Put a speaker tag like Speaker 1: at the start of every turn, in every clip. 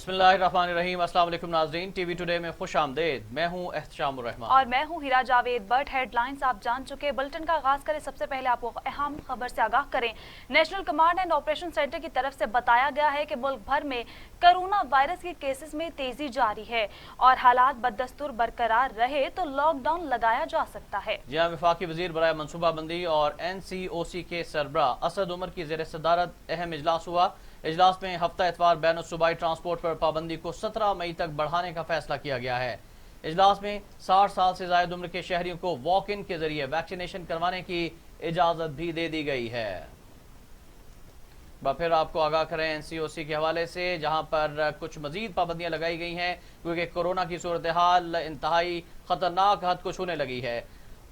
Speaker 1: बिस्मिल्लाहिर्रहमानिर्रहीम। अस्सलाम वालेकुम नाज़रीन, टीवी टुडे में खुश आमदेद। मैं हूँ एहतशामुर रहमान
Speaker 2: और मैं हूँ हीरा जावेद। बट हेडलाइंस आप जान चुके। बुलेटिन का आगाज करें। सबसे पहले आपको अहम खबर से आगाह करें। National command and operation centre की तरफ से बताया गया है कि मुल्क भर में कोरोना वायरस के केसेस में तेजी जारी है और हालात बदस्तूर बरकरार रहे तो लॉकडाउन लगाया जा सकता है।
Speaker 1: जी हाँ, वफाकी वजीर बराए मनसूबाबंदी और NCOC के सरबराह असद उमर की ज़ेर सदारत अहम इजलास हुआ। इजलास में हफ्ता इतवार बैन सूबाई ट्रांसपोर्ट पर पाबंदी को 17 मई तक बढ़ाने का फैसला किया गया है। इजलास में 60 साल से ज़ायद उम्र के शहरियों को वॉक इन के जरिए वैक्सीनेशन करवाने की इजाज़त भी दे दी गई है। फिर आपको आगाह करें NCOC के हवाले से, जहां पर कुछ मजीद पाबंदियां लगाई गई हैं क्योंकि कोरोना की सूरत हाल इंतहाई खतरनाक हद को छूने लगी है।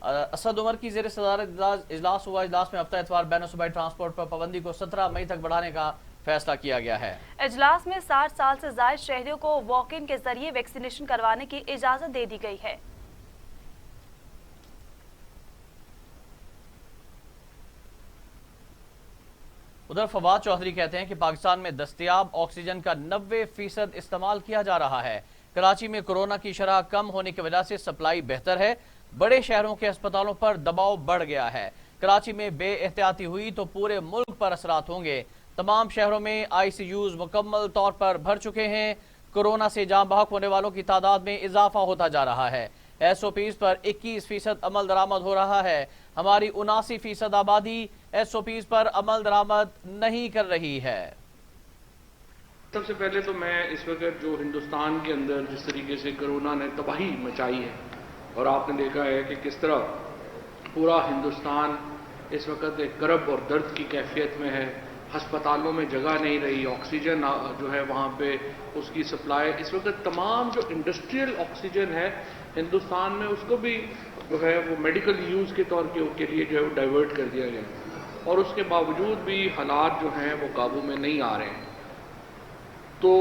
Speaker 1: असद उमर की ज़ेर सदारत इजलास हुआ। इजलास में हफ्ता इतवार बैन सूबाई ट्रांसपोर्ट पर पाबंदी को 17 मई तक बढ़ाने का फैसला किया गया है।
Speaker 2: इजलास में 60 साल से ज़ायद शहरियों को वॉक इन के जरिए वैक्सीनेशन करवाने की इजाजत दे दी गई है।
Speaker 1: उधर फवाद चौधरी कहते हैं कि पाकिस्तान में दस्तयाब ऑक्सीजन का 90% इस्तेमाल किया जा रहा है। कराची में कोरोना की शरह कम होने की वजह से सप्लाई बेहतर है। बड़े शहरों के अस्पतालों पर दबाव बढ़ गया है। कराची में बेएहतियाती हुई तो पूरे मुल्क पर असरात होंगे। तमाम शहरों में ICUs मुकम्मल तौर पर भर चुके हैं। कोरोना से जान बहक होने वालों की तादाद में इजाफा होता जा रहा है। SOPs पर 21% अमल दरामद हो रहा है। हमारी 79% आबादी SOPs पर अमल दरामद नहीं कर रही है।
Speaker 3: सबसे पहले तो मैं इस वक्त जो हिंदुस्तान के अंदर जिस तरीके से कोरोना ने तबाही मचाई है और आपने देखा है कि किस तरह पूरा हिंदुस्तान इस वक्त एक करब और दर्द की कैफियत में है। हस्पतालों में जगह नहीं रही, ऑक्सीजन जो है वहाँ पे उसकी सप्लाई इस वक्त तमाम जो इंडस्ट्रियल ऑक्सीजन है हिंदुस्तान में उसको भी जो है वो मेडिकल यूज़ के तौर के लिए जो है वो डाइवर्ट कर दिया गया और उसके बावजूद भी हालात जो हैं वो काबू में नहीं आ रहे हैं। तो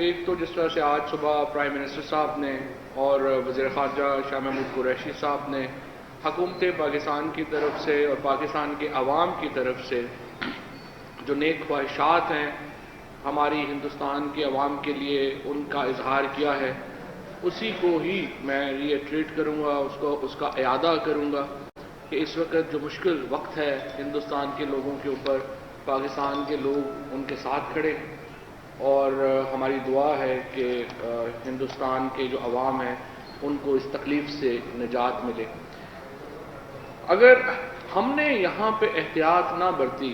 Speaker 3: एक तो जिस तरह से आज सुबह प्राइम मिनिस्टर साहब ने और वज़ीर ख़ारजा शाह महमूद कुरैशी साहब ने हुकूमत पाकिस्तान की तरफ से और पाकिस्तान के अवाम की तरफ से जो नेक ख्वाहिशात हैं हमारी हिंदुस्तान के अवाम के लिए उनका इजहार किया है, उसी को ही मैं रीइटरेट करूँगा, उसका इयादा करूँगा कि इस वक्त जो मुश्किल वक्त है हिंदुस्तान के लोगों के ऊपर, पाकिस्तान के लोग उनके साथ खड़े और हमारी दुआ है कि हिंदुस्तान के जो अवाम हैं उनको इस तकलीफ़ से निजात मिले। अगर हमने यहाँ पे एहतियात ना बरती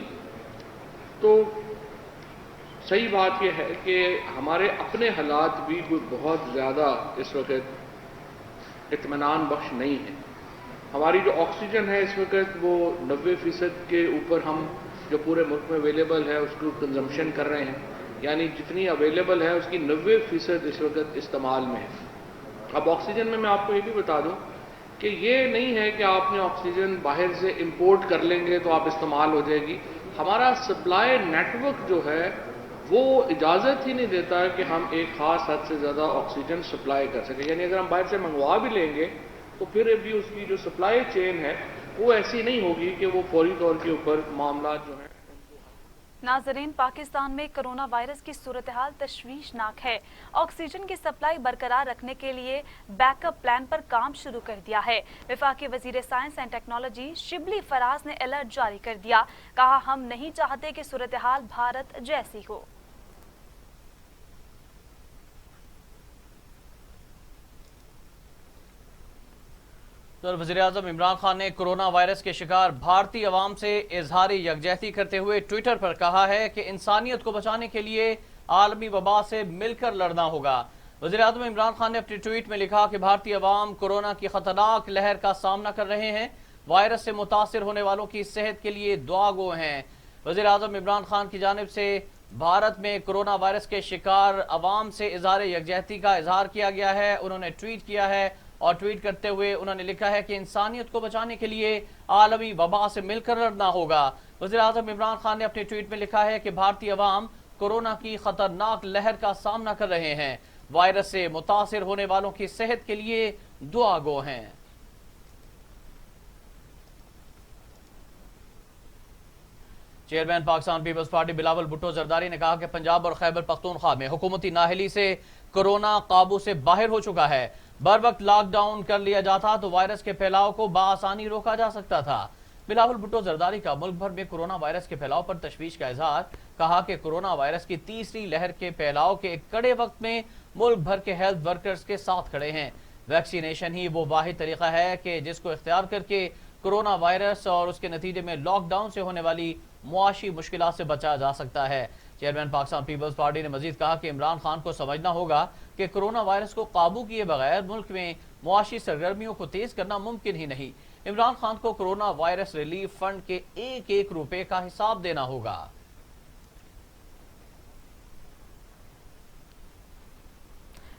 Speaker 3: तो सही बात यह है कि हमारे अपने हालात भी बहुत ज़्यादा इस वक्त इत्मीनान बख्श नहीं है। हमारी जो ऑक्सीजन है इस वक्त वो 90% के ऊपर हम जो पूरे मुल्क में अवेलेबल है उसको कंजम्पशन कर रहे हैं, यानी जितनी अवेलेबल है उसकी 90% इस वक्त इस्तेमाल में है। अब ऑक्सीजन में मैं आपको ये भी बता दूं कि ये नहीं है कि आपने ऑक्सीजन बाहर से इंपोर्ट कर लेंगे तो आप इस्तेमाल हो जाएगी। हमारा सप्लाई नेटवर्क जो है वो इजाज़त ही नहीं देता कि हम एक ख़ास हद से ज़्यादा ऑक्सीजन सप्लाई कर सकें। यानी अगर हम बाहर से मंगवा भी लेंगे तो फिर भी उसकी जो सप्लाई चेन है वो ऐसी नहीं होगी कि वो फौरी तौर के ऊपर मामला जो है।
Speaker 2: नाजरीन, पाकिस्तान में कोरोना वायरस की सूरत हाल तशवीशनाक है। ऑक्सीजन की सप्लाई बरकरार रखने के लिए बैकअप प्लान पर काम शुरू कर दिया है। वफाकी वजीर science and technology Shibli Faraz ने अलर्ट जारी कर दिया। कहा, हम नहीं चाहते कि सूरत हाल भारत जैसी हो।
Speaker 1: तो वज़ीर-ए-आज़म इमरान खान ने कोरोना वायरस के शिकार भारतीय अवाम से इजहारी यकजहती करते हुए ट्विटर पर कहा है कि इंसानियत को बचाने के लिए आलमी वबा से मिलकर लड़ना होगा। वज़ीर-ए-आज़म इमरान खान ने अपनी ट्वीट में लिखा कि भारतीय अवाम कोरोना की खतरनाक लहर का सामना कर रहे हैं। वायरस से मुतासिर होने वालों की सेहत के लिए दुआ गो हैं। वज़ीर-ए-आज़म इमरान खान की जानिब से भारत में कोरोना वायरस के शिकार अवाम से इजहार यकजहती का इजहार किया गया है। उन्होंने ट्वीट किया है और ट्वीट करते हुए उन्होंने लिखा है कि इंसानियत को बचाने के लिए आलमी वबा से मिलकर लड़ना होगा। वज़ीर-ए-आज़म इमरान खान ने अपने ट्वीट में लिखा है कि भारतीय अवाम कोरोना की खतरनाक लहर का सामना कर रहे हैं। वायरस से मुतासिर होने वालों की सेहत के लिए दुआ गो हैं। چیئرمین پاکستان پیپلز پارٹی بلاول بھٹو زرداری نے کہا کہ پنجاب اور خیبر پختونخوا میں حکومتی نااہلی سے کورونا قابو سے باہر ہو چکا ہے۔ بر وقت لاک ڈاؤن کر لیا جاتا تو وائرس کے پھیلاؤ کو بآسانی روکا جا سکتا تھا۔ بلاول بھٹو زرداری کا ملک بھر میں کورونا وائرس کے پھیلاؤ پر تشویش کا اظہار، کہا کہ کورونا وائرس کی تیسری لہر کے پھیلاؤ کے ایک کڑے وقت میں ملک بھر کے ہیلتھ ورکرز کے ساتھ کھڑے ہیں۔ ویکسینیشن ہی وہ واحد طریقہ ہے کہ جس کو اختیار کر کے کورونا وائرس اور اس کے نتیجے میں لاک ڈاؤن سے ہونے والی معاشی مشکلات سے بچا جا سکتا ہے۔ چیئرمین پاکستان پیپلز پارٹی نے مزید کہا کہ عمران خان کو سمجھنا ہوگا کہ کورونا وائرس کو قابو کیے بغیر ملک میں معاشی سرگرمیوں کو تیز کرنا ممکن ہی نہیں۔ عمران خان کو کورونا وائرس ریلیف فنڈ کے ایک ایک روپے کا حساب دینا ہوگا۔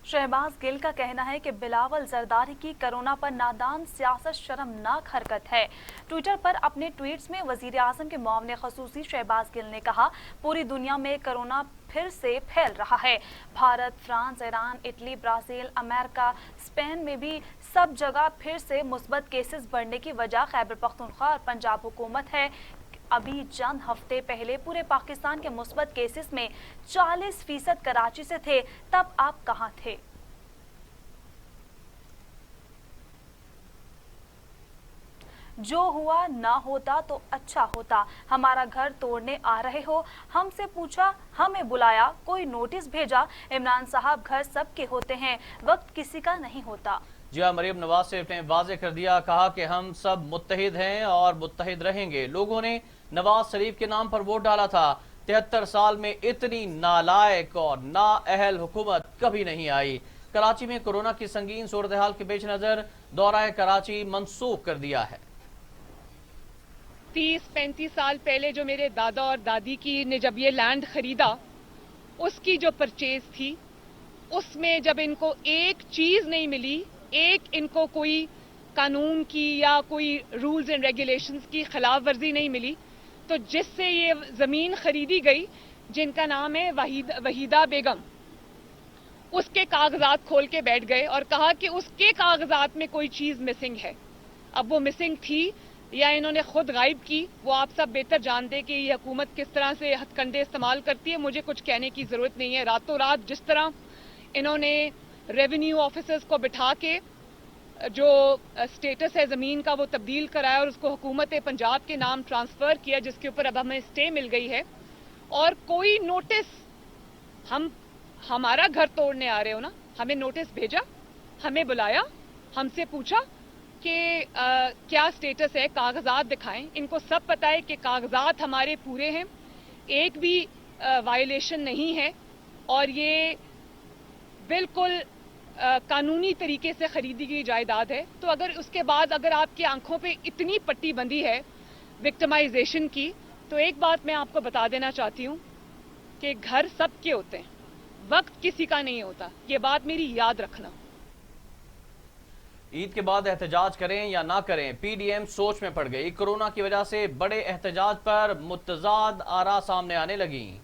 Speaker 2: شہباز گل کا کہنا ہے کہ بلاول زرداری کی کرونا پر نادان سیاست شرمناک حرکت ہے۔ ٹویٹر پر اپنے ٹویٹس میں وزیر اعظم کے معاون خصوصی شہباز گل نے کہا، پوری دنیا میں کرونا پھر سے پھیل رہا ہے۔ Bharat, France, Iran, Italy, Brazil, امریکہ، اسپین میں بھی سب جگہ پھر سے مثبت کیسز بڑھنے کی وجہ خیبر پختونخوا اور پنجاب حکومت ہے۔ ابھی چند ہفتے پہلے پورے پاکستان کے مثبت کیسز میں 40% کراچی سے تھے، تب آپ کہاں تھے؟ جو ہوا نہ ہوتا تو اچھا ہوتا۔ ہمارا گھر توڑنے آ رہے ہو، ہم سے پوچھا، ہمیں بلایا، کوئی نوٹس بھیجا۔ عمران صاحب گھر سب کے ہوتے ہیں، وقت کسی کا نہیں ہوتا۔
Speaker 1: جی ہاں، مریم نواز صرف نے واضح کر دیا، کہا کہ ہم سب متحد ہیں اور متحد رہیں گے۔ لوگوں نے نواز شریف کے نام پر ووٹ ڈالا تھا۔ 73 سال میں اتنی نالائق اور نااہل حکومت کبھی نہیں آئی۔ کراچی میں کورونا کی سنگین صورتحال کے پیش نظر دورہ کراچی منسوخ کر دیا ہے۔
Speaker 4: 30-35 سال پہلے جو میرے دادا اور دادی کی نے جب یہ لینڈ خریدا، اس کی جو پرچیز تھی، اس میں جب ان کو ایک چیز نہیں ملی، ایک ان کو کوئی قانون کی یا کوئی رولز اینڈ ریگولیشنز کی خلاف ورزی نہیں ملی، تو جس سے یہ زمین خریدی گئی، جن کا نام ہے وحیدہ بیگم، اس کے کاغذات کھول کے بیٹھ گئے اور کہا کہ اس کے کاغذات میں کوئی چیز مسنگ ہے۔ اب وہ مسنگ تھی یا انہوں نے خود غائب کی، وہ آپ سب بہتر جانتے کہ یہ حکومت کس طرح سے ہتھ کنڈے استعمال کرتی ہے، مجھے کچھ کہنے کی ضرورت نہیں ہے۔ راتوں رات جس طرح انہوں نے ریونیو آفیسرز کو بٹھا کے جو سٹیٹس ہے زمین کا وہ تبدیل کرایا اور اس کو حکومت پنجاب کے نام ٹرانسفر کیا، جس کے اوپر اب ہمیں اسٹے مل گئی ہے، اور کوئی نوٹس، ہمارا گھر توڑنے آ رہے ہو نا، ہمیں نوٹس بھیجا، ہمیں بلایا، ہم سے پوچھا کہ کیا سٹیٹس ہے، کاغذات دکھائیں۔ ان کو سب پتہ ہے کہ کاغذات ہمارے پورے ہیں، ایک بھی وائلیشن نہیں ہے، اور یہ بالکل قانونی طریقے سے خریدی گئی جائیداد ہے۔ تو اگر اس کے بعد اگر آپ کی آنکھوں پہ اتنی پٹی بندی ہے وکٹمائزیشن کی، تو ایک بات میں آپ کو بتا دینا چاہتی ہوں کہ گھر سب کے ہوتے ہیں، وقت کسی کا نہیں ہوتا، یہ بات میری یاد رکھنا۔
Speaker 1: عید کے بعد احتجاج کریں یا نہ کریں، پی ڈی ایم سوچ میں پڑ گئی۔ کورونا کی وجہ سے بڑے احتجاج پر متضاد آراء سامنے آنے لگیں۔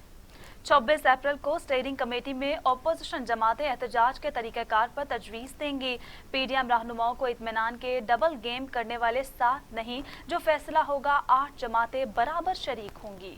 Speaker 2: 24 اپریل کو اسٹیئرنگ کمیٹی میں اپوزیشن جماعتیں احتجاج کے طریقہ کار پر تجویز دیں گی۔ پی ڈی ایم رہنماؤں کو اطمینان کے ڈبل گیم کرنے والے ساتھ نہیں، جو فیصلہ ہوگا 8 جماعتیں برابر شریک ہوں گی۔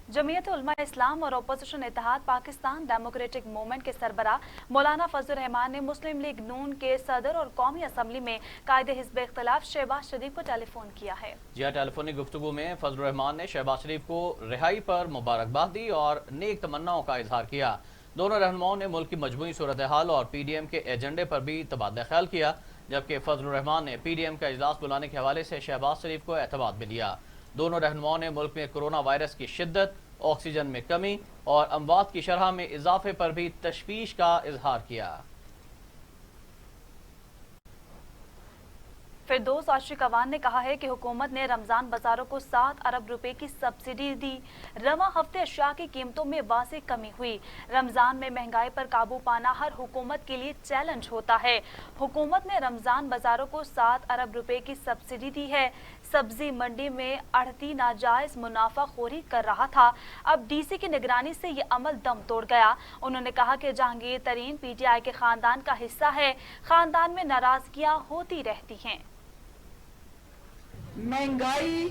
Speaker 2: جمعیت علماء اسلام اور اپوزیشن اتحاد پاکستان ڈیموکریٹک موومنٹ کے سربراہ مولانا فضل الرحمان نے مسلم لیگ نون کے صدر اور قومی اسمبلی میں قائد حزب اختلاف شہباز شریف کو ٹیلی فون کیا ہے۔
Speaker 1: جی ہاں، ٹیلی فونک گفتگو میں فضل الرحمان نے شہباز شریف کو رہائی پر مبارکباد دی اور نیک تمناؤں کا اظہار کیا۔ دونوں رہنماؤں نے ملک کی مجموعی صورتحال اور پی ڈی ایم کے ایجنڈے پر بھی تبادلہ خیال کیا، جبکہ فضل الرحمان نے پی ڈی ایم کا اجلاس بلانے کے حوالے سے شہباز شریف کو اعتماد میں لیا۔ دونوں رہنماؤں نے ملک میں کورونا وائرس کی شدت، آکسیجن میں کمی اور اموات کی شرح میں اضافے پر بھی تشویش کا اظہار کیا۔
Speaker 2: فردوس عاشق اوان نے کہا ہے کہ حکومت نے رمضان بازاروں کو 7 ارب روپے کی سبسڈی دی۔ رواں ہفتے اشیاء کی قیمتوں میں واضح کمی ہوئی۔ رمضان میں مہنگائی پر قابو پانا ہر حکومت کے لیے چیلنج ہوتا ہے۔ حکومت نے رمضان بازاروں کو 7 ارب روپے کی سبسڈی دی ہے۔ سبزی منڈی میں آڑھتی ناجائز منافع خوری کر رہا تھا، اب ڈی سی کی نگرانی سے یہ عمل دم توڑ گیا۔ انہوں نے کہا کہ جہانگیر ترین پی ٹی آئی کے خاندان کا حصہ ہے، خاندان میں ناراضگیاں ہوتی رہتی ہیں۔
Speaker 5: महंगाई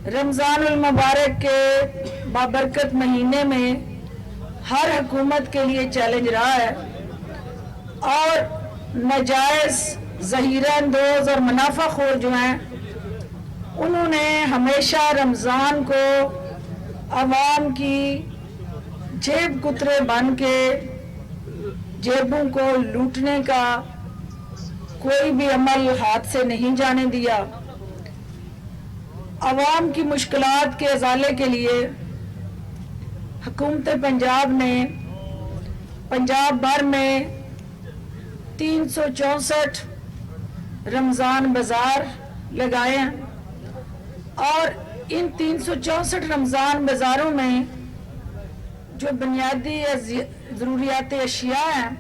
Speaker 5: रमज़ान उल मुबारक के बाबरकत महीने में हर हुकूमत के लिए चैलेंज रहा है और नाजायज़ ज़हीरा अंदोज और मुनाफाखोर जो हैं उन्होंने हमेशा रमज़ान को आवाम की जेब कुतरे बन के जेबों को लूटने का कोई भी अमल हाथ से नहीं जाने दिया। आवाम की मुश्किलात के अजाले के लिए हुकूमत पंजाब ने पंजाब भर में 364 रमज़ान बाज़ार लगाए हैं और इन 364 रमज़ान बाज़ारों में जो बुनियादी ज़रूरियात अशिया हैं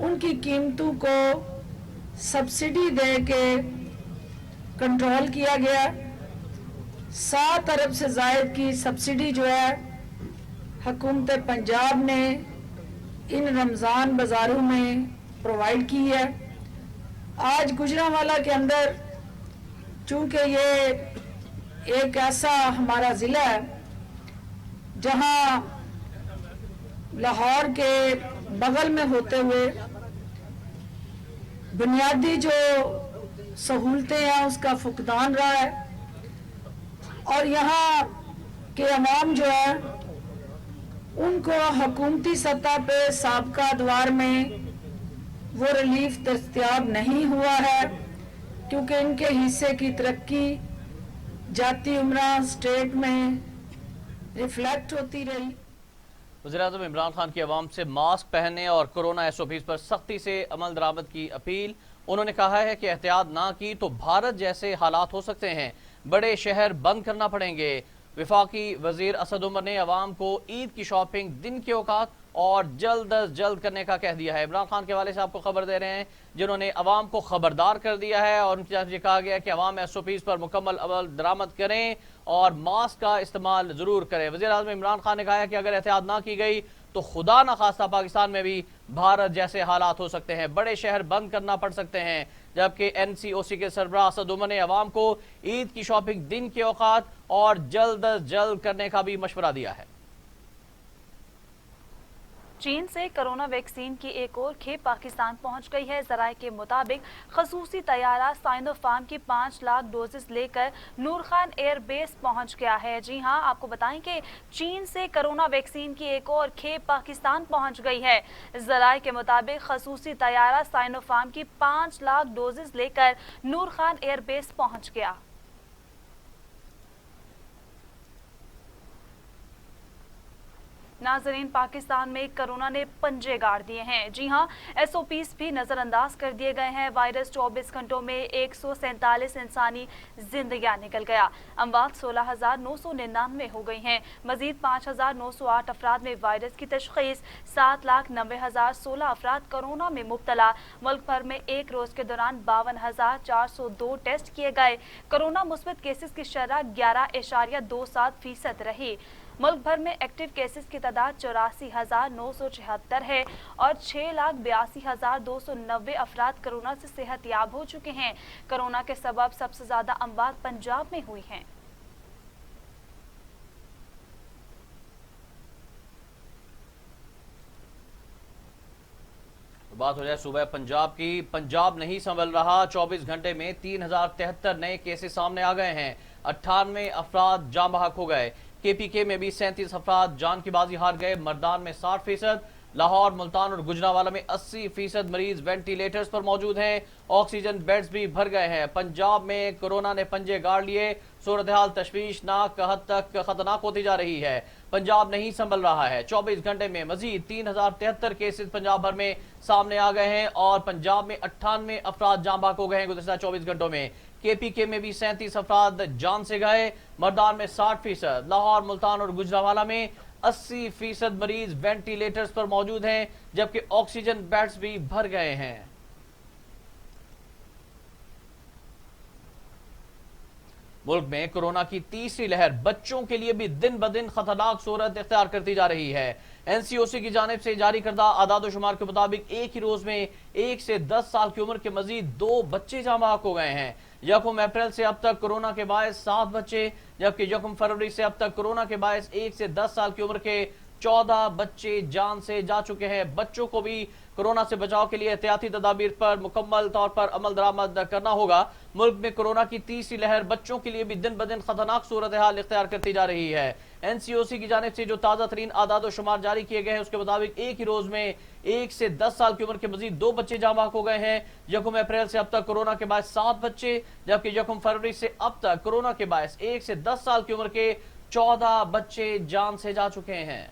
Speaker 5: उनकी कीमतों को सब्सिडी दे के कंट्रोल किया गया। 7 अरब से ज़ायद की सब्सिडी जो है हुकूमत पंजाब ने इन रमज़ान बाज़ारों में प्रोवाइड की है। आज गुजरांवाला के अंदर चूँकि ये एक ऐसा हमारा ज़िला है जहाँ लाहौर के बगल में होते हुए बुनियादी जो सहूलतें हैं उसका फुकदान रहा है और यहाँ के अवाम जो है उनको हुकूमती सतह पे साबका अदवार में वो रिलीफ दस्तयाब नहीं हुआ है क्योंकि इनके हिस्से की तरक्की जाती उम्रा स्टेट में रिफ्लेक्ट होती रही।
Speaker 1: वज़ीर-ए-आज़म इमरान खान की आवाम से मास्क पहनने और कोरोना SOPs पर सख्ती से अमल दरामद की अपील। उन्होंने कहा है कि एहतियात ना की तो भारत जैसे हालात हो सकते हैं, बड़े शहर बंद करना पड़ेंगे। वफाकी वजीर असद उमर ने अवाम को ईद की शॉपिंग दिन के औकात और जल्द अज जल्द करने का कह दिया है। इमरान खान के हवाले से आपको खबर दे रहे हैं जिन्होंने अवाम को खबरदार कर दिया है और उनकी तरफ से कहा गया कि अवाम SOPs पर मुकम्मल अमल दरामद करें और मास्क का इस्तेमाल ज़रूर करें। वज़ीर-ए-आज़म इमरान खान ने कहा है कि अगर एहतियात ना की गई तो खुदा न खास्ता पाकिस्तान में भी भारत जैसे हालात हो सकते हैं, बड़े शहर बंद करना पड़ सकते हैं। जबकि NCOC के सरबराह असद उमर ने अवाम को ईद की शॉपिंग दिन के औकात और जल्द अज जल्द करने का भी मशवरा दिया है।
Speaker 2: चीन से कोरोना वैक्सीन की एक और खेप पाकिस्तान पहुंच गई है। ज़राए के मुताबिक खसूसी तैयारा साइनोफार्म की 5 लाख डोजेस लेकर नूर खान एयरबेस पहुंच गया है। जी हां, आपको बताएं कि चीन से कोरोना वैक्सीन की एक और खेप पाकिस्तान पहुंच गई है। ज़राए के मुताबिक खसूसी तैयारा साइनोफार्म की 5 लाख डोजेस लेकर नूर खान एयरबेस पहुंच गया। नाजरीन, पाकिस्तान में कोरोना ने पंजे गाड़ दिए हैं। जी हां, SOPs भी नज़रअंदाज कर दिए गए हैं। वायरस 24 घंटों में 147 इंसानी जिंदगियां निकल गया। अमवात 16,999 हो गई हैं। मजीद 5,908 अफराद में वायरस की तशखीस। 7,90,016 अफराद कोरोना में मुब्तला। मुल्क भर में एक रोज के दौरान 52,402 टेस्ट किए गए। कोरोना मुस्बत केसेस की शरह 11.27% रही। मुल्क भर में एक्टिव केसेस की तादाद 84,976 है और 6,82,290 अफराद कोरोना से सेहतयाब हो चुके हैं। कोरोना के सबब सबसे ज्यादा अमवात पंजाब में हुई हैं।
Speaker 1: बात हो जाए सूबे पंजाब की। पंजाब नहीं संभल रहा। 24 घंटे में 3,073 नए केसेस सामने आ गए हैं। 98 अफराद जान बहक हो गए। KPK में भी 37 अफराद जान की बाजी हार गए। मर्दान में 60%, लाहौर, मुल्तान और गुजरांवाला में 80% मरीज वेंटिलेटर्स पर मौजूद हैं। ऑक्सीजन बेड्स भी भर गए हैं। पंजाब में कोरोना ने पंजे गाड़ लिए। सूरत हाल तशवीशनाक हद तक खतरनाक होती जा रही है। पंजाब नहीं संभल रहा है। 24 घंटे में मजीद 3,073 केसेस पंजाब भर में सामने आ गए हैं और पंजाब में 98 अफराद जान बहक हो गए हैं गुज़श्ता 24 घंटों में। KPK में भी 37 अफराद जान से गए। मर्दान में 60%, लाहौर, मुल्तान और गुजरांवाला में 80% मरीज वेंटिलेटर्स पर मौजूद हैं, जबकि ऑक्सीजन बेड्स भी भर गए हैं। मुल्क में कोरोना की तीसरी लहर बच्चों के लिए भी दिन ब दिन खतरनाक सूरत इख्तियार करती जा रही है। NCOC की जानिब से जारी करदा आदाद शुमार के मुताबिक एक ही रोज में 1 से 10 साल की उम्र के मजीद 2 बच्चे जान बहक हो गए हैं। यकम अप्रैल से अब तक कोरोना के बायस 7 बच्चे, जबकि यकम फरवरी से अब तक कोरोना के बायस 1 से 10 साल की उम्र के 14 बच्चे जान से जा चुके हैं। बच्चों को भी कोरोना से बचाव के लिए एहतियाती तदाबीर पर मुकम्मल तौर पर अमल दरामद करना होगा। मुल्क में कोरोना की तीसरी लहर बच्चों के लिए भी दिन ब दिन खतरनाक सूरत हाल इख्तियार करती जा रही है। NCOC की जानिब से जो ताज़ा तरीन आदाद व शुमार जारी किए गए हैं, उसके मुताबिक एक ही रोज में 1 से 10 साल की उम्र के मजीद 2 बच्चे जाँ बहक हो गए हैं। यकम अप्रैल से अब तक कोरोना के बायस 7 बच्चे, जबकि यकम फरवरी से अब तक कोरोना के बायस 1 से 10 साल की उम्र के 14 बच्चे जान से जा चुके हैं।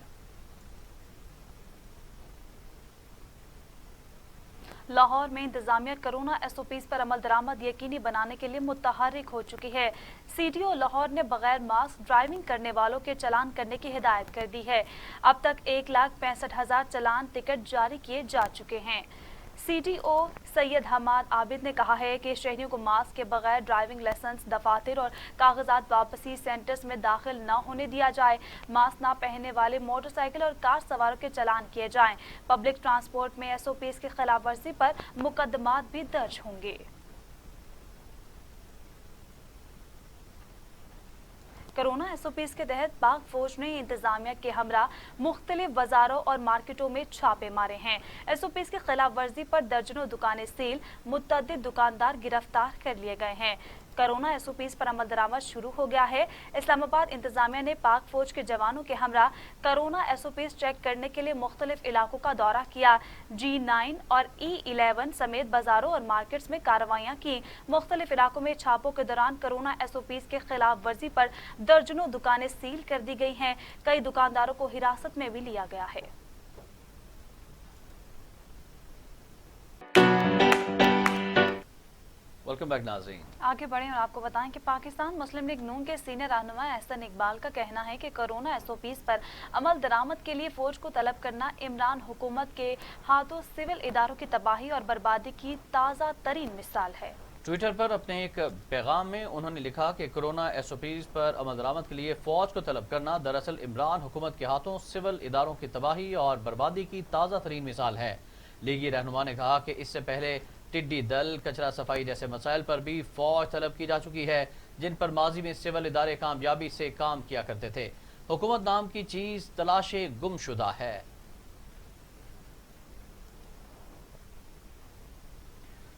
Speaker 2: लाहौर में इंतजामिया कोरोना SOPs पर अमल दरामद यकीनी बनाने के लिए मुतहर्रिक हो चुकी है। CDO लाहौर ने बगैर मास्क ड्राइविंग करने वालों के चालान करने की हिदायत कर दी है। अब तक 1,65,000 चालान टिकट जारी किए जा चुके हैं। CDO सैयद हमाद आबिद ने कहा है कि शहरियों को मास्क के बगैर ड्राइविंग लाइसेंस, दफातर और कागजात वापसी सेंटर्स में दाखिल न होने दिया जाए। मास्क ना पहनने वाले मोटरसाइकिल और कार सवारों के चालान किए जाएं। पब्लिक ट्रांसपोर्ट में SOPs की खिलाफ वर्जी पर मुकदमात भी दर्ज होंगे। कोरोना SOPs के तहत पाक फौज ने इंतजामिया के हमरा मुख्तलिफ बाजारों और मार्केटों में छापे मारे हैं। SOPs की खिलाफ वर्जी पर दर्जनों दुकानें सील, मुतअद्दिद दुकानदार गिरफ्तार कर लिए गए हैं। कोरोना SOPs पर अमल दरामद शुरू हो गया है। इस्लामाबाद इंतजामिया ने पाक फौज के जवानों के हमरा कोरोना SOPs चेक करने के लिए मुख्तलिफ इलाकों का दौरा किया। G9 और E11 समेत बाजारों और मार्केट्स में कार्रवाइयाँ की। मुख्तलिफ इलाकों में छापों के दौरान कोरोना SOPs के खिलाफ वर्जी पर दर्जनों दुकानें सील कर दी गई हैं। कई दुकानदारों को हिरासत में भी लिया गया है।
Speaker 1: वेलकम बैक नाज़रीन।
Speaker 2: आगे बढ़ें और आपको बताएं कि पाकिस्तान मुस्लिम लीग नून के सीनियर रहनुमा एहसन इकबाल का कहना है कि कोरोना SOPs पर अमल दरामद के लिए फौज को तलब करना इमरान हुकूमत के हाथों सिविल इदारों की तबाही और बर्बादी की ताज़ा तरीन मिसाल है।
Speaker 1: ट्विटर पर अपने एक पैगाम में उन्होंने लिखा कि कोरोना SOPs पर अमल दरामद के लिए फौज को तलब करना दरअसल इमरान हुकूमत के हाथों सिविल इदारों की तबाही और बर्बादी की ताज़ा तरीन मिसाल है। लीगी रहनुमा ने कहा कि इससे पहले टिड्डी दल, कचरा सफाई जैसे मसाइल पर भी फौज तलब की जा चुकी है, जिन पर माजी में सिविल इदारे कामयाबी से काम किया करते थे। हुकूमत नाम की चीज तलाशे गुमशुदा है।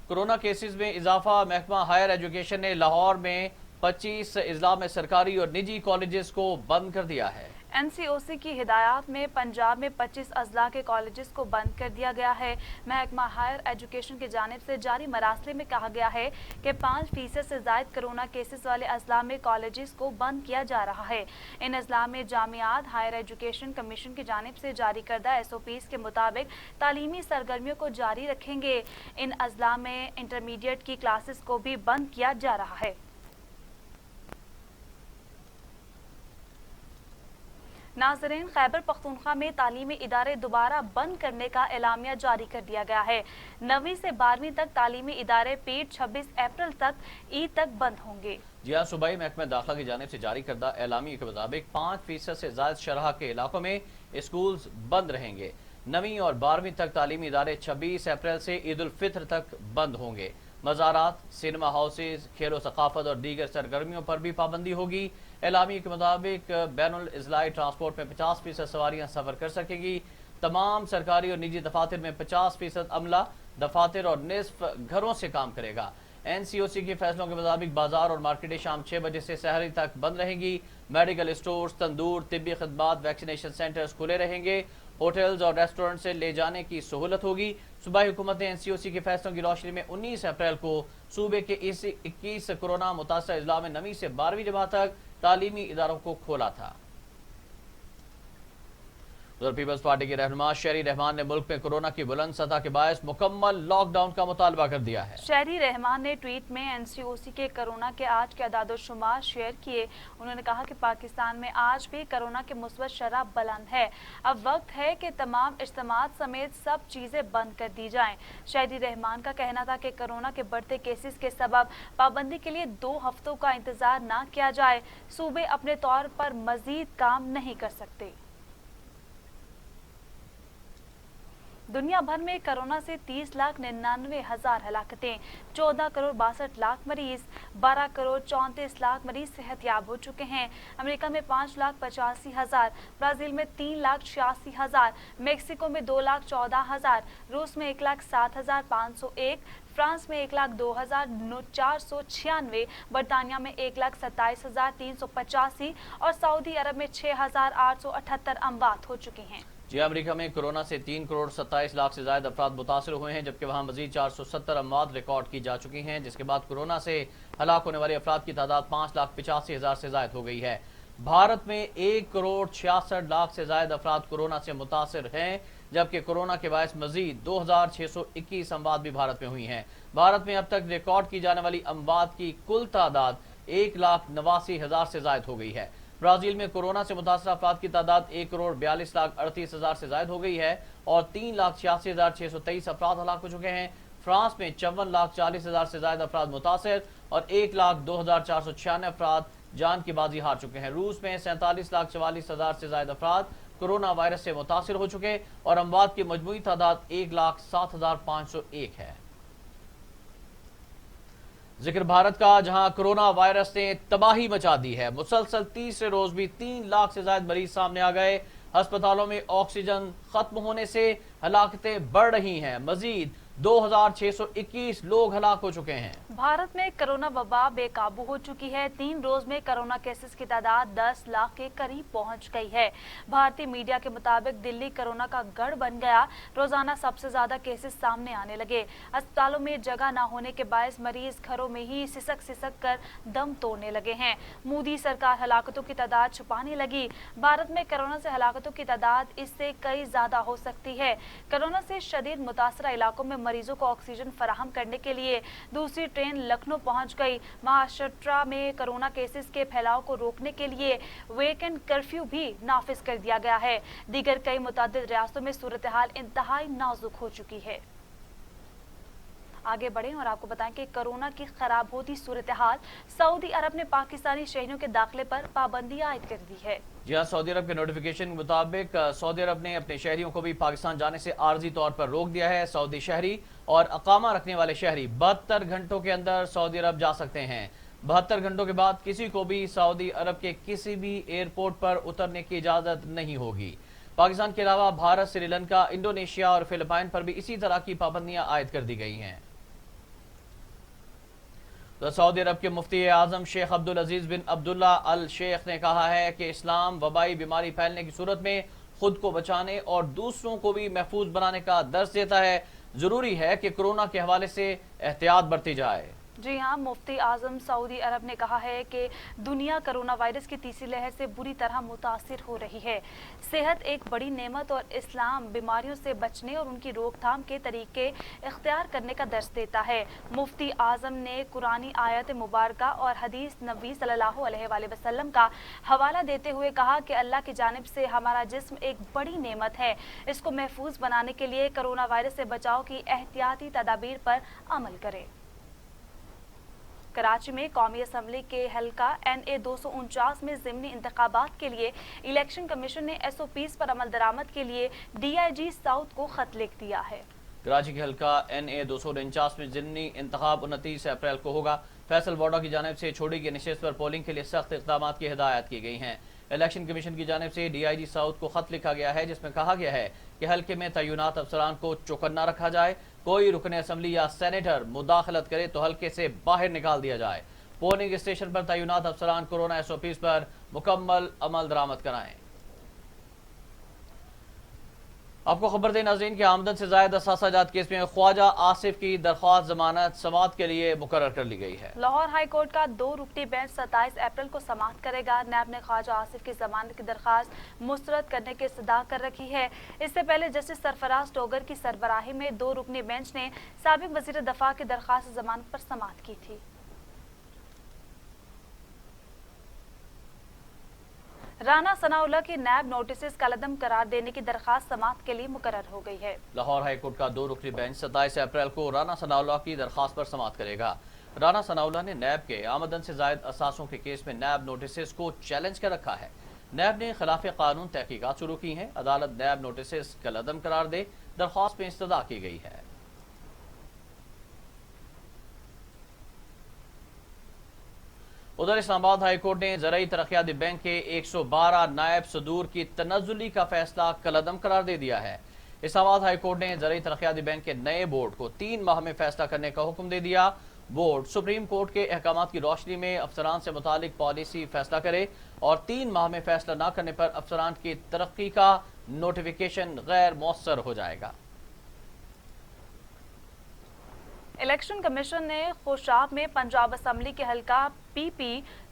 Speaker 1: कोरोना केसेस में इजाफा। महकमा हायर एजुकेशन ने लाहौर में 25 अजला में सरकारी और निजी कॉलेजेस को बंद कर दिया है।
Speaker 2: NCOC की हिदायत में पंजाब में 25 अजला के कॉलेजेस को बंद कर दिया गया है। महकमा हायर एजुकेशन की जानिब से जारी मरासले में कहा गया है कि 5% से ज़ायद कोरोना केसेस वाले अजला में कॉलेजेस को बंद किया जा रहा है। इन अजला में जामियात हायर एजुकेशन कमीशन की जानिब से जारी करदा SOPs के मुताबिक तालीमी सरगर्मियों को जारी रखेंगे। इन अजला में इंटरमीडिएट की क्लासेस को भी बंद किया जा रहा है। नाज़रीन, खैबर पख्तूनख्वा में तालीमी इदारे दोबारा बंद करने का एलामिया जारी कर दिया गया है। 9वीं से 12वीं तक तालीमी इदारे पीर 26 अप्रैल तक ईद तक बंद होंगे।
Speaker 1: जी हाँ, सूबाई महकमा दाखिला की जानिब से जारी करदा एलामिया के मुताबिक 5% से ज़ायद शरह के इलाकों में स्कूल्स बंद रहेंगे। 9वीं और 12वीं तक तालीमी इदारे 26 अप्रैल से ईद उल फित्र तक बंद होंगे। मज़ारात, सिनेमा हाउसेज, खेलो सकाफत और दीगर सरगर्मियों पर भी पाबंदी होगी। एलामी के मुताबिक बैनुल इज़लाई ट्रांसपोर्ट में 50% सवारियाँ सफ़र कर सकेगी। तमाम सरकारी और निजी दफातर में 50% अमला दफातर और निसफ घरों से काम करेगा। NCOC के फैसलों के मुताबिक बाजार और मार्केटें शाम 6 बजे से सहरी तक बंद रहेंगी। मेडिकल स्टोर्स, तंदूर, तिब्बी खदमात, वैक्सीनेशन सेंटर्स खुले रहेंगे। होटल्स और रेस्टोरेंट से ले जाने की सहूलत होगी। सूबाई हुकूमत ने NCOC के फैसलों की रोशनी में 19 अप्रैल को सूबे के 21 कोरोना मुतासर अजला में 9वीं से 12वीं जमात तक तालीमी इदारों को खोला था। उधर पीपल्स पार्टी के रहनुमा शहरी रहमान ने मुल्क में कोरोना की बुलंद सतह के बायस मुकम्मल लॉकडाउन का मुतालबा कर दिया है।
Speaker 2: शहरी रहमान ने ट्वीट में NCOC के कोरोना के आज के अदाद-ओ-शुमार शेयर किए। उन्होंने कहा कि पाकिस्तान में आज भी कोरोना के मुस्बत शरह बुलंद है। अब वक्त है कि तमाम इज्तिमात समेत सब चीजें बंद कर दी जाएं। शहरी रहमान का कहना था कि कोरोना के बढ़ते केसेस के सबब पाबंदी के लिए 2 हफ्तों का इंतजार न किया जाए। सूबे अपने तौर पर मजीद काम नहीं कर सकते। दुनिया भर में कोरोना से 30,99,000 हलाकतें, 14 करोड़ 62 लाख मरीज, 12 करोड़ 34 लाख मरीज सेहतयाब हो चुके हैं। अमेरिका में 5,85,000, ब्राजील में 3,86,000, मेक्सिको में 2,14,000, रूस में 1,07,501, फ्रांस में 1,02,496, बर्तानिया में 1,27,385 और सऊदी अरब में 6,878 अमवात हो चुकी हैं।
Speaker 1: जी, अमेरिका में कोरोना से 3 करोड़ 27 लाख से ज्यादा अफराद मुतासर हुए हैं, जबकि वहां मजीद 470 अमवात रिकॉर्ड की जा चुकी हैं, जिसके बाद कोरोना से हलाक होने वाले अफराद की तादाद 5,85,000 से ज्यादा हो गई है। भारत में 1 करोड़ 66 लाख से ज्यादा अफराद कोरोना से मुतासर हैं, जबकि कोरोना के बायस मजीद 2,621 अमवात भी भारत में हुई हैं। भारत में अब तक रिकॉर्ड की जाने वाली अमवात की कुल तादाद 1,89,000 से ज्यादा हो गई है। ब्राजील में कोरोना से मुतासर अफराद की तादाद 1 करोड़ 42,38,000 से ज्यादा हो गई है और 3,86,623 अफराद हलाक हो चुके हैं। फ्रांस में 54,40,000 से ज्यादा अफराद मुतासर और 1,02,496 अफराद जान की बाजी हार चुके हैं। रूस में 47,44,000 से ज्यादा अफराद कोरोना वायरस से मुतासर हो चुके और अमवात की मजमूई तादाद 1,07,501 है। जिक्र भारत का, जहां कोरोना वायरस ने तबाही मचा दी है। मुसलसल तीसरे रोज भी 3 लाख से ज्यादा मरीज सामने आ गए। अस्पतालों में ऑक्सीजन खत्म होने से हलाकतें बढ़ रही हैं। मजीद 2,621 लोग हलाक हो चुके हैं।
Speaker 2: भारत में कोरोना वबा बेकाबू हो चुकी है। 3 रोज में कोरोना केसेस की तादाद 10 लाख के करीब पहुंच गई है। भारतीय मीडिया के मुताबिक दिल्ली कोरोना का गढ़ बन गया। रोजाना सबसे ज्यादा केसेस सामने आने लगे। अस्पतालों में जगह न होने के बायस मरीज घरों में ही सिसक कर दम तोड़ने लगे हैं। मोदी सरकार हलाकतों की तादाद छुपाने लगी। भारत में कोरोना से हलाकतों की तादाद इससे कई ज्यादा हो सकती है। कोरोना से शदीद मुतासरा इलाकों में मरीजों को ऑक्सीजन फराहम करने के लिए दूसरी ट्रेन लखनऊ पहुंच गई। महाराष्ट्र में कोरोना केसेस के फैलाव को रोकने के लिए वीकेंड कर्फ्यू भी नाफिज कर दिया गया है। दीगर कई मुतअद्दिद रियासतों में सूरत हाल इंतहाई नाजुक हो चुकी है। आगे बढ़ें और आपको बताएं कि कोरोना की खराब होती सूरत हाल, सऊदी अरब ने पाकिस्तानी शहरियों के दाखिले पर पाबंदी आयद कर दी है।
Speaker 1: जी हाँ, सऊदी अरब के नोटिफिकेशन के मुताबिक सऊदी अरब ने अपने शहरियों को भी पाकिस्तान जाने से आर्जी तौर पर रोक दिया है। सऊदी शहरी और अकामा रखने वाले शहरी 72 घंटों के अंदर सऊदी अरब जा सकते हैं। 72 घंटों के बाद किसी को भी सऊदी अरब के किसी भी एयरपोर्ट पर उतरने की इजाजत नहीं होगी। पाकिस्तान के अलावा भारत, श्रीलंका, इंडोनेशिया और फिलिपाइन पर भी इसी तरह की पाबंदियां आयद कर दी गई हैं। तो सऊदी अरब के मुफ्ती आजम शेख अब्दुल अजीज बिन अब्दुल्ला अल शेख ने कहा है कि इस्लाम वबाई बीमारी फैलने की सूरत में खुद को बचाने और दूसरों को भी महफूज बनाने का दर्स देता है। जरूरी है कि कोरोना के हवाले से एहतियात बरती जाए।
Speaker 2: जी हाँ, मुफ्ती आजम सऊदी अरब ने कहा है कि दुनिया कोरोना वायरस की तीसरी लहर से बुरी तरह मुतासिर हो रही है। सेहत एक बड़ी नेमत और इस्लाम बीमारियों से बचने और उनकी रोकथाम के तरीके इख्तियार करने का दर्स देता है। मुफ्ती आजम ने कुरानी आयत मुबारका और हदीस नबी सल्लल्लाहु अलैहि वसल्लम का हवाला देते हुए कहा कि अल्लाह की जानिब से हमारा जिस्म एक बड़ी नेमत है। इसको महफूज बनाने के लिए कोरोना वायरस से बचाव की एहतियाती तदाबीर पर अमल करें। कराची में कौमी असम्बली के हल्का NA 249 में ज़िमनी इंतखाबात के लिए इलेक्शन कमीशन ने SOPs पर अमल दरामद के लिए DIG साउथ को खत लिख दिया है।
Speaker 1: कराची के हल्का NA 249 में ज़िमनी इंतखाब 29 अप्रैल को होगा। फैसल वाडा की जानिब से छोड़ी गई नशिस्त पर पोलिंग के लिए सख्त इक़दाम की हिदायत की गई हैं। इलेक्शन कमीशन की जानिब से DIG साउथ को खत लिखा गया है, जिसमें कहा गया है कि हल्के में तैनात अफसरान को चौकन्ना रखा जाए। कोई रुकन असम्बली या सेनेटर मुदाखलत करे तो हल्के से बाहर निकाल दिया जाए। पोलिंग स्टेशन पर तैनात अफसरान कोरोना SOPs पर मुकम्मल अमल दरामद कराएं। आपको खबर दें नाज़रीन कि आमदन से ज़ायद असासाजात केस में ख्वाजा आसिफ की दरख्वास्त जमानत समाअत के लिए मुकर्रर कर ली गई है।
Speaker 2: लाहौर हाई कोर्ट का 2 रुकनी बेंच 27 अप्रैल को समाअत करेगा। नैब ने ख्वाजा आसिफ की जमानत की दरख्वास्त मुस्तरद करने की इस्तदा कर रखी है। इससे पहले जस्टिस सरफराज टोगर की सरबराही में 2 रुकनी बेंच ने साबिक वज़ीर दफा की दरख्वास्त जमानत पर समाअत की थी। राना सनाउल्लाह की नैब नोटिस कलअदम करार देने की दरखास्त समाअत के लिए मुकर्रर हो गई है।
Speaker 1: लाहौर हाई कोर्ट का 2 रुकनी बेंच 27 अप्रैल को राना सनाउल्लाह की दरखास्त पर समाअत करेगा। राना सनाउल्लाह ने नैब के आमदन से जायद असासों के केस में नैब नोटिस को चैलेंज कर रखा है। नैब ने खिलाफ कानून तहकीकात शुरू की हैं। अदालत नैब नोटिस कलअदम करार दे दरख्वास्त में इस्तदा की गई है। उधर इस्लामाबाद हाई कोर्ट ने ज़राई तरक्याती बैंक के 112 नायब सदूर की तनज़्ज़ुली का फैसला कलअदम करार दे दिया है। इस्लामाबाद हाई कोर्ट ने ज़राई तरक्याती बैंक के नए बोर्ड को 3 माह में फैसला करने का हुक्म दे दिया। बोर्ड सुप्रीम कोर्ट के अहकामात की रोशनी में अफसरान से मुतालिक पॉलिसी फैसला करे और 3 माह में फैसला न करने पर अफसरान की तरक्की का नोटिफिकेशन गैर मौसर हो जाएगा।
Speaker 2: इलेक्शन कमीशन ने खुशाब में पंजाब असम्बली के हल्का PP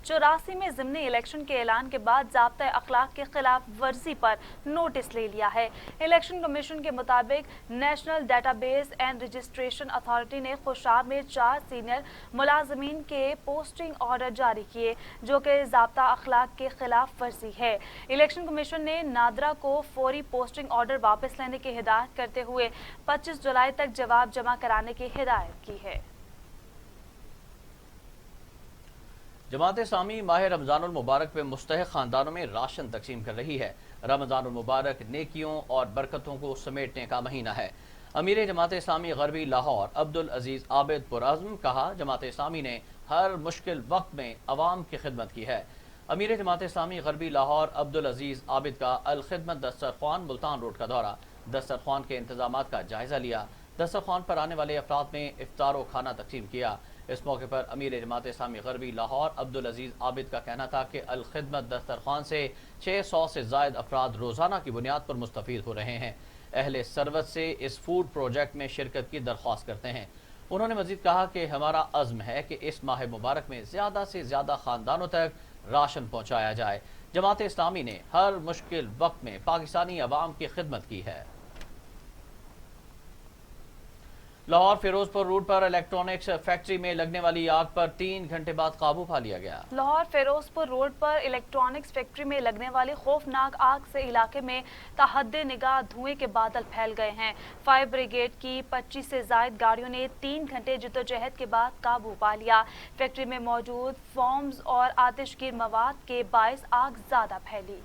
Speaker 2: 84 में ज़िमनी इलेक्शन के ऐलान के बाद ज़ाब्ता अखलाक के खिलाफ वर्जी पर नोटिस ले लिया है। इलेक्शन कमीशन के मुताबिक national database and registration authority ने खुशाब में 4 सीनियर मुलाजमीन के पोस्टिंग ऑर्डर जारी किए जो कि ज़ाब्ता अखलाक के खिलाफ वर्जी है। इलेक्शन कमीशन ने नादरा को फौरी पोस्टिंग ऑर्डर वापस लेने की हिदायत करते हुए 25 जुलाई तक जवाब जमा कराने की हिदायत की है।
Speaker 1: जमात इस्लामी माह रमज़ानुल मुबारक पे मुस्तहिक़ ख़ानदानों में राशन तकसीम कर रही है। रमज़ानुल मुबारक नेकियों और बरकतों को समेटने का महीना है। अमीर जमात इस्लामी गरबी लाहौर अब्दुल अजीज़ आबिद पुरआज़्म कहा, जमात इस्लामी ने हर मुश्किल वक्त में अवाम की खिदमत की है। अमीर जमात इस्लामी गरबी लाहौर अब्दुल अजीज़ आबिद का अल खिदमत दस्तरख्वान मुल्तान रोड का दौरा, दस्तरख्वान के इंतजामात का जायज़ा लिया। दस्तरख्वान पर आने वाले अफराद में इफ्तार व खाना तकसीम किया। इस मौके पर अमीर जमात इस्लामी गरबी लाहौर अब्दुल अजीज़ आबिद का कहना था कि अल खिदमत दस्तरख्वान से 600 से ज़ायद अफराद रोज़ाना की बुनियाद पर मुस्तफ़ीद हो रहे हैं। अहले सरवत से इस फूड प्रोजेक्ट में शिरकत की दरख्वास्त करते हैं। उन्होंने मज़ीद कहा कि हमारा अज़्म है कि इस माह मुबारक में ज़्यादा से ज़्यादा ख़ानदानों तक राशन पहुँचाया जाए। जमात इस्लामी ने हर मुश्किल वक्त में पाकिस्तानी अवाम की खिदमत की है। लाहौर फिरोजपुर रोड पर इलेक्ट्रॉनिक्स फैक्ट्री में लगने वाली आग पर 3 घंटे बाद काबू पा लिया गया।
Speaker 2: लाहौर फिरोजपुर रोड पर इलेक्ट्रॉनिक्स फैक्ट्री में लगने वाली खौफनाक आग से इलाके में तहद्दे निगाह धुएं के बादल फैल गए हैं। फायर ब्रिगेड की 25 से जायद गाड़ियों ने 3 घंटे जद्दोजहद के बाद काबू पा लिया। फैक्ट्री में मौजूद फॉर्म्स और आतिशगीर मवाद के बायस आग ज्यादा फैली।